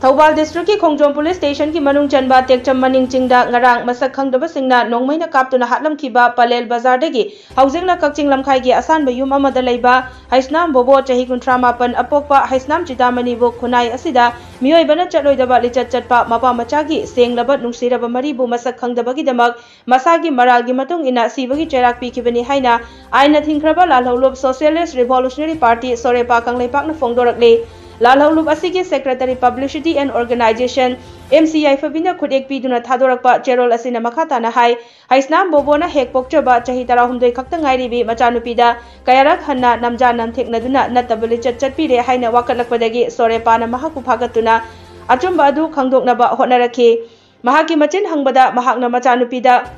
Thoubal district की खोंजोम police station की मनुंग चनबा टेक्चम मनिंग चिंगदा ngarang masak khangdaba singna nongmaina kaptuna hatlamkhiba palel bazar dagi haujengna kakching lamkhai gi asanba yum amada leiba haisnam bobo chahi 38 apokpa haisnam chitamani bo khunai asida miyoi bana chatloidaba lichat chatpa mapa machagi senglaba nungsiraba mari bu masak khangdaba gi damak masagi maral gi matung ina sibagi cherak pikhibani haina aina thingkraba lalholup socialist revolutionary party sorepa kangleipakna phongdorakle lalholup asigi secretary publicity and organization MCI Fabina khudek piduna thadorakpa cherol asina makhatana hai haisnam bobona hek pokchaba chahi 13 khakta ngairibi machanupida kayarak hanna namja namtheknaduna natabali chatpire haina wakatlakpadagi sorepana mahaku phagatuna achumba adu khangdoknaba honaraki mahaki machin hangbada mahakna machanupida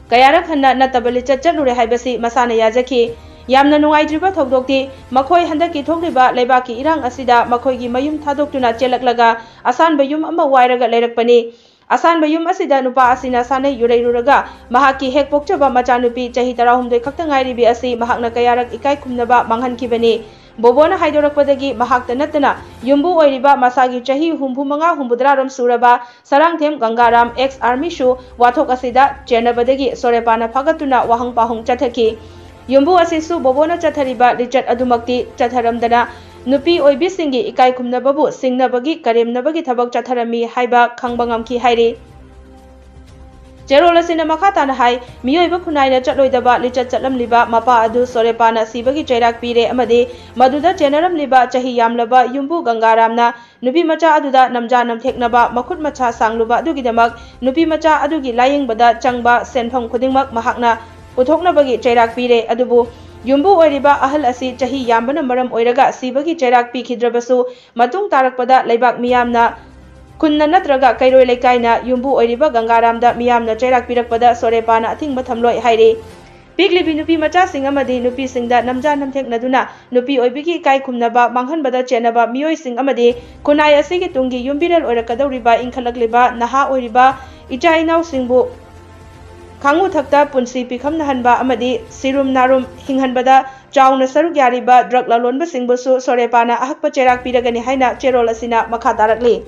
kayarak hanna natabali chatlure haibasi masana yajaki yamna nungaidriba thogdokti makhoi handaki thokriba leibaki irang asida makhoigi mayum thadoktuna chelaklaga asan bayum ama wairaga leirakpani asan bayum asida nupa asina sanai yureiruraga mahaki hek pokchaba machanupi chahi 13 khakta ngairibi asi mahakna kayarak ikai khumnaba manghankibani bobona haidorakpadagi mahakta natana yumbu oiriba masagi chahi 35 rom suraba sarangthem gangaram ex army shu wathok asida chenabadagi sorepana phagatuna wahang pahung chathaki yumbu asisu bobona chathariba lichat adumakti chatharamdana nupi oibi singi ikai khumnababu singnabagi karemnabagi thabak chatharami haiba khangbangamki hairi Cherola sina makhatana hai miyoiba khunaina chatloidaba lichat chatlamliba mapa adu sorepana sibagi chairak pire amadi maduda chenaramliba chahi yamlaba yumbu gangaramna nupi macha aduda namja namtheknaba makhut macha sangluba adugidamak nupi macha adugi layingbada changba senpham khudingmak mahakna uthoknabagi chairak pire adubu yumbu oiriba ahal asi chahi yambana maram oiraga sibagi chairak pikhidrabasu matung tarakpada leibak miyamna kunna natraga kairoi lekaina yumbu oiriba gangaramda miyamna chairak pirakpada sorepana athingba thamloi hairi piglibi nupi macha sing amadi nupi singda namja namtheknaduna nupi oibigi kai khumnaba manghanbada chenaba miyoi sing amadi kunai asigi tungi yumbiral oirakadawriba inkhalagliba naha oiriba ichainau singbu Kangu thakta punsi pikham nahanba amadi sirum narum hinghanbada chauna saruk yariba drug lalonba singbusu sorepana ahakpa cherak piragani haina cherol asina makha tarakli